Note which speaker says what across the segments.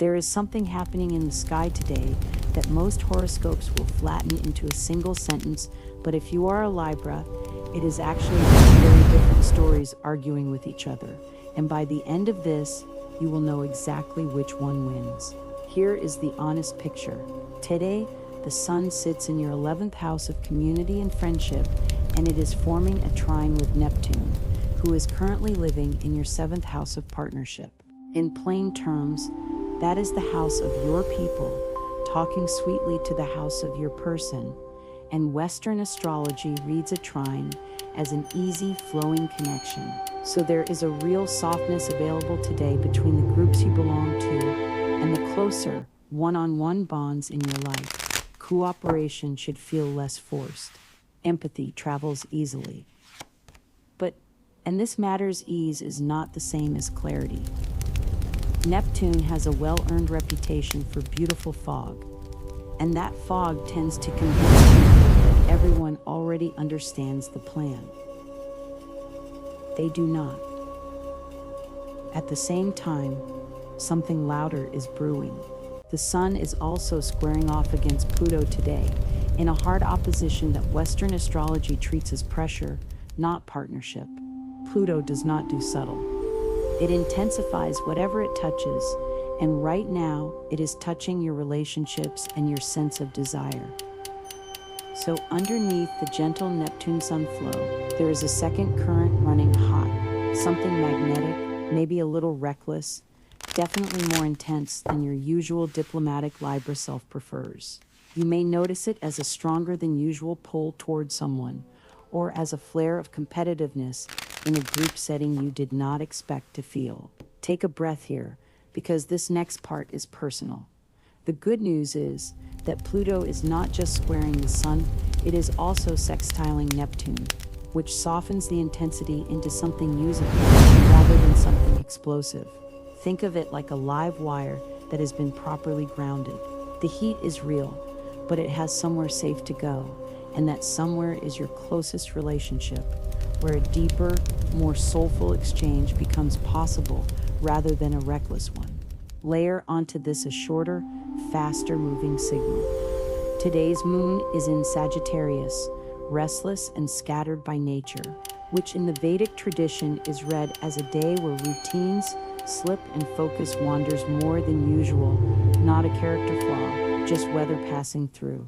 Speaker 1: There is something happening in the sky today that most horoscopes will flatten into a single sentence, but if you are a Libra, it is actually two very different stories arguing with each other. And by the end of this, you will know exactly which one wins. Here is the honest picture. Today, the sun sits in your 11th house of community and friendship, and it is forming a trine with Neptune, who is currently living in your 7th house of partnership. In plain terms, that is the house of your people, talking sweetly to the house of your person, and Western astrology reads a trine as an easy, flowing connection. So there is a real softness available today between the groups you belong to and the closer, one-on-one bonds in your life. Cooperation should feel less forced. Empathy travels easily. And this matter's ease is not the same as clarity. Neptune has a well-earned reputation for beautiful fog, and that fog tends to convince people that everyone already understands the plan. They do not. At the same time, something louder is brewing. The sun is also squaring off against Pluto today, in a hard opposition that Western astrology treats as pressure, not partnership. Pluto does not do subtle. It intensifies whatever it touches, and right now it is touching your relationships and your sense of desire. So underneath the gentle Neptune-Sun flow, there is a second current running hot, something magnetic, maybe a little reckless, definitely more intense than your usual diplomatic Libra self prefers. You may notice it as a stronger than usual pull toward someone, or as a flare of competitiveness in a group setting you did not expect to feel. Take a breath here, because this next part is personal. The good news is that Pluto is not just squaring the sun, it is also sextiling Neptune, which softens the intensity into something usable rather than something explosive. Think of it like a live wire that has been properly grounded. The heat is real, but it has somewhere safe to go, and that somewhere is your closest relationship, where a deeper, more soulful exchange becomes possible rather than a reckless one. Layer onto this a shorter, faster moving signal. Today's moon is in Sagittarius, restless and scattered by nature, which in the Vedic tradition is read as a day where routines, slip, and focus wanders more than usual, not a character flaw, just weather passing through.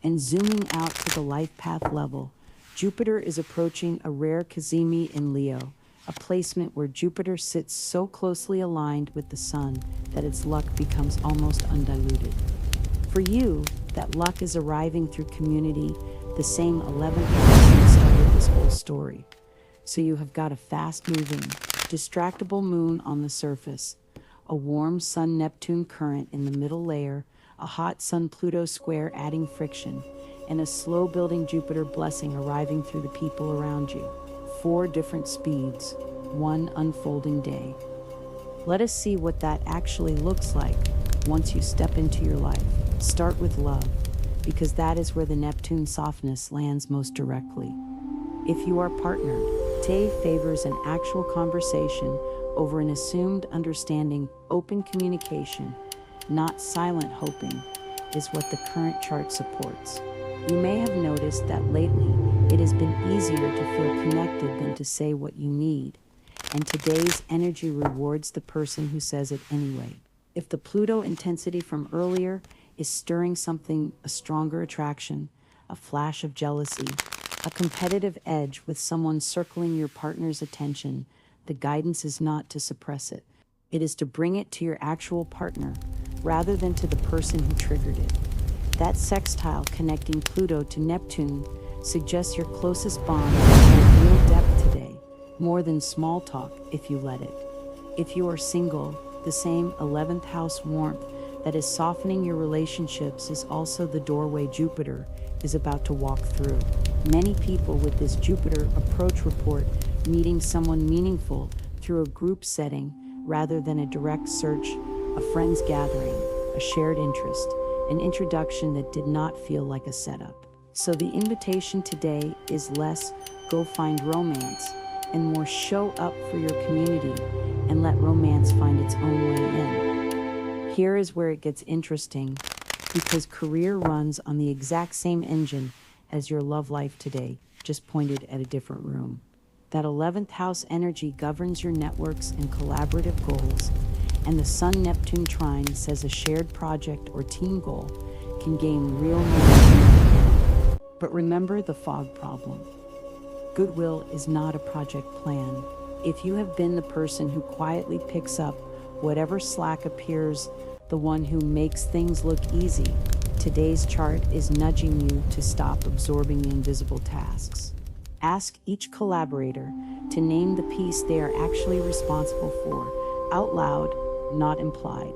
Speaker 1: And zooming out to the life path level, Jupiter is approaching a rare Cazimi in Leo, a placement where Jupiter sits so closely aligned with the sun that its luck becomes almost undiluted. For you, that luck is arriving through community, the same 11th house that started this whole story. So you have got a fast-moving, distractible moon on the surface, a warm Sun-Neptune current in the middle layer, a hot Sun-Pluto square adding friction, and a slow-building Jupiter blessing arriving through the people around you. 4 different speeds, one unfolding day. Let us see what that actually looks like once you step into your life. Start with love, because that is where the Neptune softness lands most directly. If you are partnered, today favors an actual conversation over an assumed understanding. Open communication, not silent hoping, is what the current chart supports. You may have noticed that lately it has been easier to feel connected than to say what you need, and today's energy rewards the person who says it anyway. If the Pluto intensity from earlier is stirring something, a stronger attraction, a flash of jealousy, a competitive edge with someone circling your partner's attention, the guidance is not to suppress it. It is to bring it to your actual partner, rather than to the person who triggered it. That sextile connecting Pluto to Neptune suggests your closest bond has real depth today, more than small talk if you let it. If you are single, the same 11th house warmth that is softening your relationships is also the doorway Jupiter is about to walk through. Many people with this Jupiter approach report meeting someone meaningful through a group setting rather than a direct search, a friend's gathering, a shared interest, an introduction that did not feel like a setup. So the invitation today is less go find romance and more show up for your community and let romance find its own way in. Here is where it gets interesting, because career runs on the exact same engine as your love life today, just pointed at a different room. That 11th house energy governs your networks and collaborative goals, and the Sun-Neptune trine says a shared project or team goal can gain real momentum. But remember the fog problem. Goodwill is not a project plan. If you have been the person who quietly picks up whatever slack appears, the one who makes things look easy, today's chart is nudging you to stop absorbing the invisible tasks. Ask each collaborator to name the piece they are actually responsible for, out loud, not implied.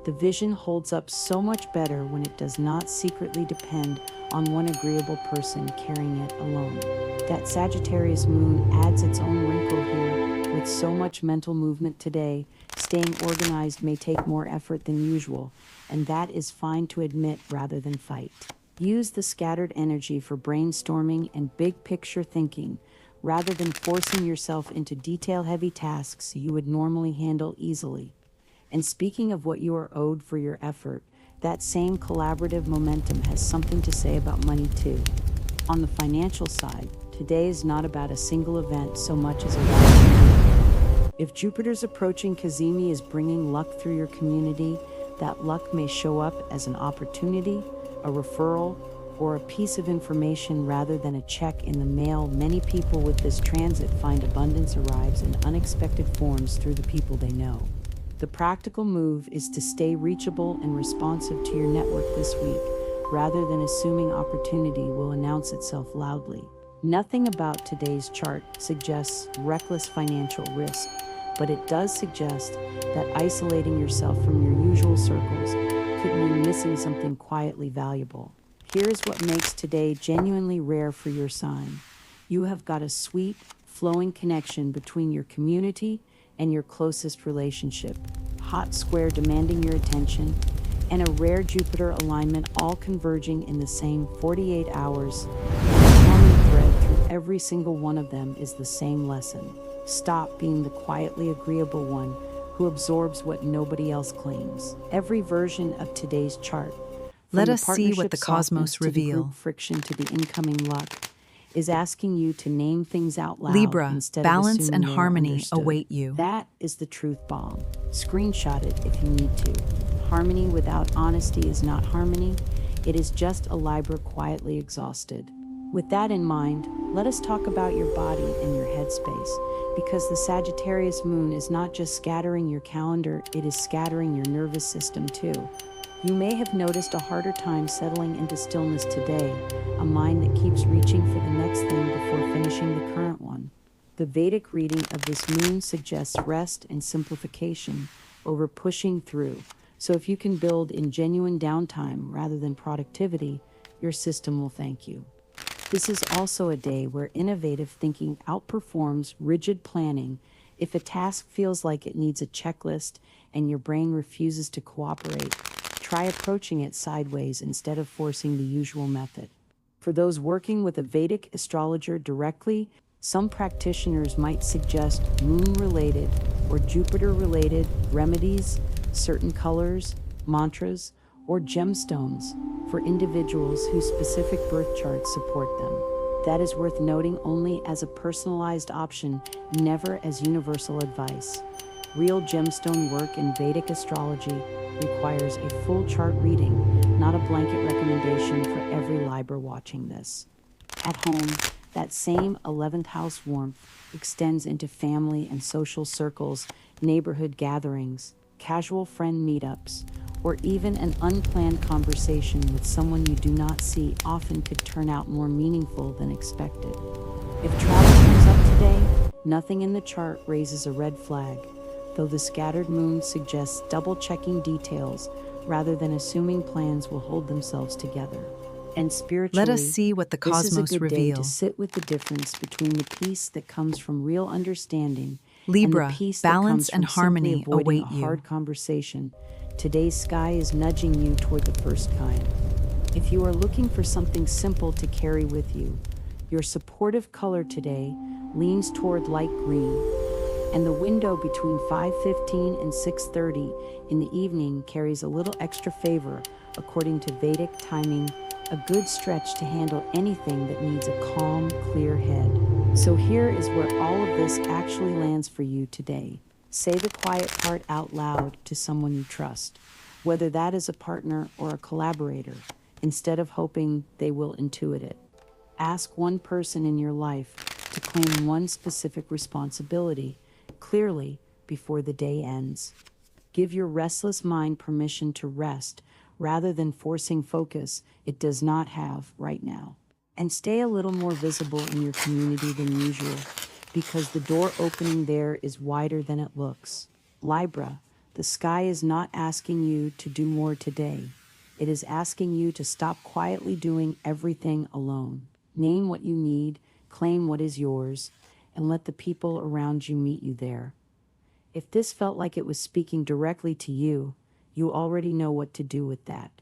Speaker 1: The vision holds up so much better when it does not secretly depend on one agreeable person carrying it alone. That Sagittarius moon adds its own wrinkle here. With so much mental movement today, staying organized may take more effort than usual, and that is fine to admit rather than fight. Use the scattered energy for brainstorming and big picture thinking, rather than forcing yourself into detail-heavy tasks you would normally handle easily. And speaking of what you are owed for your effort, that same collaborative momentum has something to say about money too. On the financial side, today is not about a single event so much as a lot. If Jupiter's approaching Cazimi is bringing luck through your community, that luck may show up as an opportunity, a referral, or a piece of information rather than a check in the mail. Many people with this transit find abundance arrives in unexpected forms through the people they know. The practical move is to stay reachable and responsive to your network this week, rather than assuming opportunity will announce itself loudly. Nothing about today's chart suggests reckless financial risk, but it does suggest that isolating yourself from your usual circles could mean missing something quietly valuable. Here is what makes today genuinely rare for your sign. You have got a sweet, flowing connection between your community and your closest relationship, hot square demanding your attention, and a rare Jupiter alignment all converging in the same 48 hours. The common thread through every single one of them is the same lesson. Stop being the quietly agreeable one who absorbs what nobody else claims. Every version of today's chart,
Speaker 2: let us see what the cosmos reveal.
Speaker 1: Friction to the incoming luck, is asking you to name things out loud.
Speaker 2: Libra,
Speaker 1: instead
Speaker 2: balance
Speaker 1: of
Speaker 2: and
Speaker 1: they are
Speaker 2: harmony
Speaker 1: understood.
Speaker 2: await you.
Speaker 1: That is the truth bomb. Screenshot it if you need to. Harmony without honesty is not harmony. It is just a Libra quietly exhausted. With that in mind, let us talk about your body and your headspace, because the Sagittarius moon is not just scattering your calendar, it is scattering your nervous system too. You may have noticed a harder time settling into stillness today, a mind that keeps reaching for the next thing before finishing the current one. The Vedic reading of this moon suggests rest and simplification over pushing through. So if you can build in genuine downtime rather than productivity, your system will thank you. This is also a day where innovative thinking outperforms rigid planning. If a task feels like it needs a checklist and your brain refuses to cooperate, try approaching it sideways instead of forcing the usual method. For those working with a Vedic astrologer directly, some practitioners might suggest moon-related or Jupiter-related remedies, certain colors, mantras, or gemstones for individuals whose specific birth charts support them. That is worth noting only as a personalized option, never as universal advice. Real gemstone work in Vedic astrology requires a full chart reading, not a blanket recommendation for every Libra watching this. At home, that same 11th house warmth extends into family and social circles, neighborhood gatherings, casual friend meetups, or even an unplanned conversation with someone you do not see often could turn out more meaningful than expected. If travel comes up today, nothing in the chart raises a red flag, though the scattered moon suggests double-checking details rather than assuming plans will hold themselves together. And spiritually,
Speaker 2: let us see what the cosmos
Speaker 1: this is a good
Speaker 2: reveal.
Speaker 1: Day to sit with the difference between the peace that comes from real understanding
Speaker 2: Libra,
Speaker 1: and the peace
Speaker 2: balance
Speaker 1: that
Speaker 2: and
Speaker 1: comes from
Speaker 2: harmony
Speaker 1: simply avoiding
Speaker 2: await
Speaker 1: a
Speaker 2: you.
Speaker 1: hard conversation. Today's sky is nudging you toward the first kind. If you are looking for something simple to carry with you, your supportive color today leans toward light green. And the window between 5:15 and 6:30 in the evening carries a little extra favor, according to Vedic timing, a good stretch to handle anything that needs a calm, clear head. So here is where all of this actually lands for you today. Say the quiet part out loud to someone you trust, whether that is a partner or a collaborator, instead of hoping they will intuit it. Ask one person in your life to claim one specific responsibility clearly before the day ends. Give your restless mind permission to rest rather than forcing focus it does not have right now. And stay a little more visible in your community than usual, because the door opening there is wider than it looks. Libra, the sky is not asking you to do more today. It is asking you to stop quietly doing everything alone. Name what you need, claim what is yours, and let the people around you meet you there. If this felt like it was speaking directly to you, you already know what to do with that.